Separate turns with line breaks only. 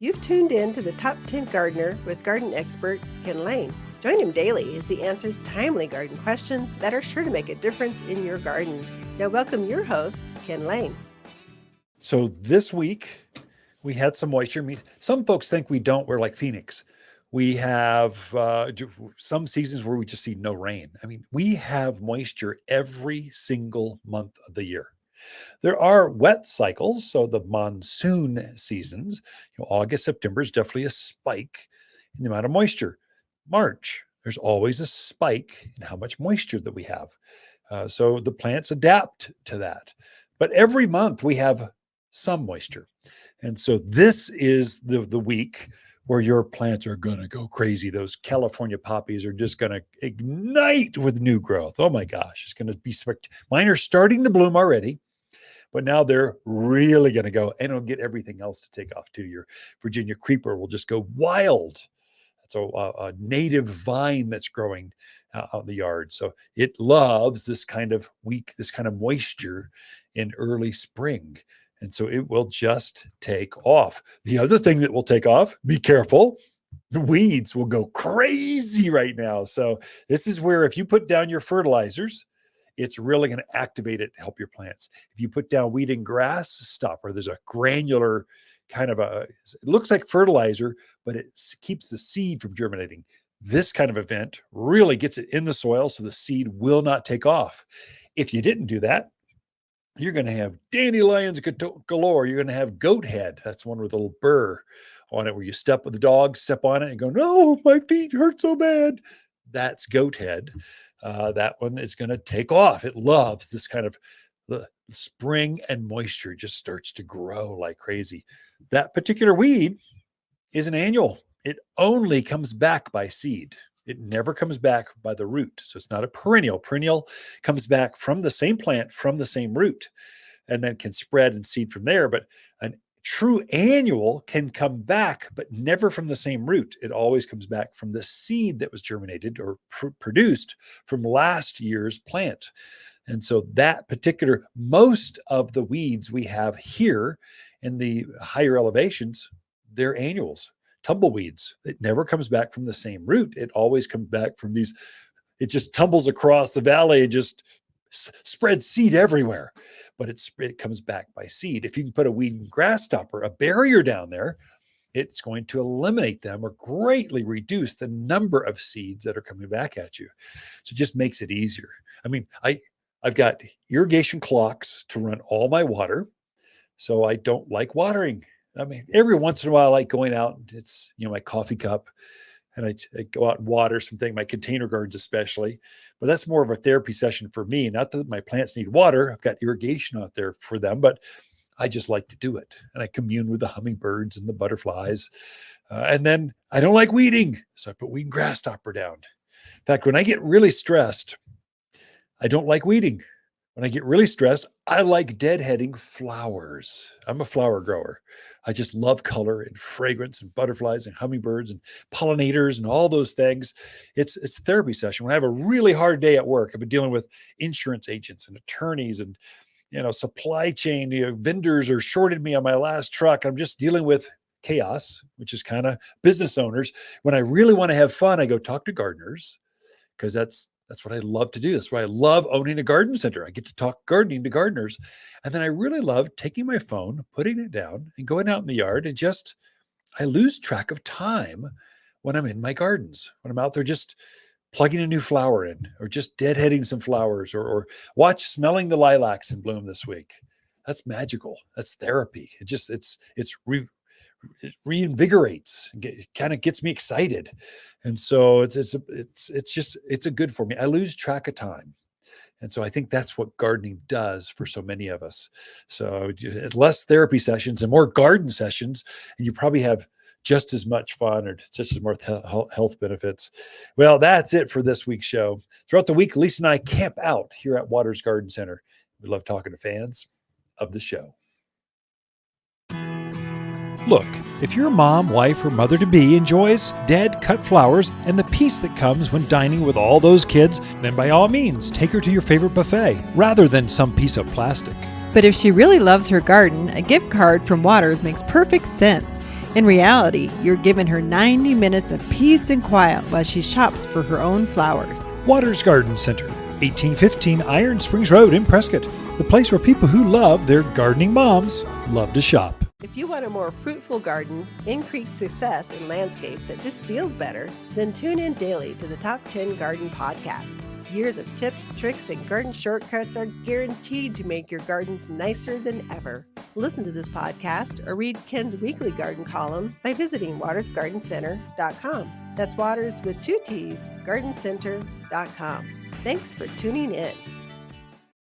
You've tuned in to the Top 10 Gardener with garden expert Ken Lane. Join him daily as he answers timely garden questions that are sure to make a difference in your gardens. Now welcome your host, Ken Lane.
So this week we had some moisture. I mean, some folks think we don't. We're like Phoenix. We have some seasons where we just see no rain. I mean, we have moisture every single month of the year. There are wet cycles, so the monsoon seasons, August, September is definitely a spike in the amount of moisture. March, there's always a spike in how much moisture that we have. So the plants adapt to that. But every month we have some moisture. And so this is the week where your plants are going to go crazy. Those California poppies are just going to ignite with new growth. Oh my gosh, it's going to be spectacular. Mine are starting to bloom already. But now they're really going to go, and it'll get everything else to take off too. Your Virginia creeper will just go wild. It's a native vine that's growing out in the yard. So it loves this kind of moisture in early spring. And so it will just take off. The other thing that will take off, be careful, the weeds will go crazy right now. So this is where if you put down your fertilizers, it's really going to activate it to help your plants. If you put down weed and grass stopper, there's a granular kind of it looks like fertilizer, but it keeps the seed from germinating. This kind of event really gets it in the soil so the seed will not take off. If you didn't do that, you're going to have dandelions galore. You're going to have goat head. That's one with a little burr on it where you step with the dog, step on it and go, no, my feet hurt so bad. That's goat head. That one is going to take off. It loves this kind of the spring and moisture just starts to grow like crazy. That particular weed is an annual. It only comes back by seed. It never comes back by the root. So it's not a perennial. Perennial comes back from the same plant, from the same root, and then can spread and seed from there. But an true annual can come back, but never from the same root. It always comes back from the seed that was germinated or produced from last year's plant. And so that particular, most of the weeds we have here in the higher elevations, they're annuals, tumbleweeds. It never comes back from the same root. It always comes back from these, it just tumbles across the valley and just spreads seed everywhere. But it comes back by seed. If you can put a weed and grass stopper, a barrier down there, it's going to eliminate them or greatly reduce the number of seeds that are coming back at you. So it just makes it easier. I mean, I've got irrigation clocks to run all my water. So I don't like watering. I mean, every once in a while, I like going out. It's, my coffee cup. And I go out and water something, my container gardens especially. But that's more of a therapy session for me. Not that my plants need water. I've got irrigation out there for them, but I just like to do it. And I commune with the hummingbirds and the butterflies. And then I don't like weeding. So I put weed and grass stopper down. In fact, when I get really stressed, I don't like weeding. When I get really stressed, I like deadheading flowers. I'm a flower grower. I just love color and fragrance and butterflies and hummingbirds and pollinators and all those things. It's a therapy session. When I have a really hard day at work, I've been dealing with insurance agents and attorneys and, supply chain, vendors are shorted me on my last truck. I'm just dealing with chaos, which is kind of business owners. When I really want to have fun, I go talk to gardeners because that's what I love to do. That's why I love owning a garden center. I get to talk gardening to gardeners. And then I really love taking my phone, putting it down and going out in the yard and I lose track of time when I'm in my gardens, when I'm out there just plugging a new flower in or just deadheading some flowers or smelling the lilacs in bloom this week. That's magical. That's therapy. It reinvigorates, kind of gets me excited. And so it's a good for me. I lose track of time. And so I think that's what gardening does for so many of us. So less therapy sessions and more garden sessions, and you probably have just as much fun or just as more health benefits. Well, that's it for this week's show. Throughout the week, Lisa and I camp out here at Waters Garden Center. We love talking to fans of the show. Look, if your mom, wife, or mother-to-be enjoys dead, cut flowers and the peace that comes when dining with all those kids, then by all means, take her to your favorite buffet, rather than some piece of plastic.
But if she really loves her garden, a gift card from Waters makes perfect sense. In reality, you're giving her 90 minutes of peace and quiet while she shops for her own flowers.
Waters Garden Center, 1815 Iron Springs Road in Prescott, the place where people who love their gardening moms love to shop.
If you want a more fruitful garden, increased success in landscape that just feels better, then tune in daily to the Top 10 Garden Podcast. Years of tips, tricks, and garden shortcuts are guaranteed to make your gardens nicer than ever. Listen to this podcast or read Ken's weekly garden column by visiting watersgardencenter.com. That's Waters with 2 T's, gardencenter.com. Thanks for tuning in.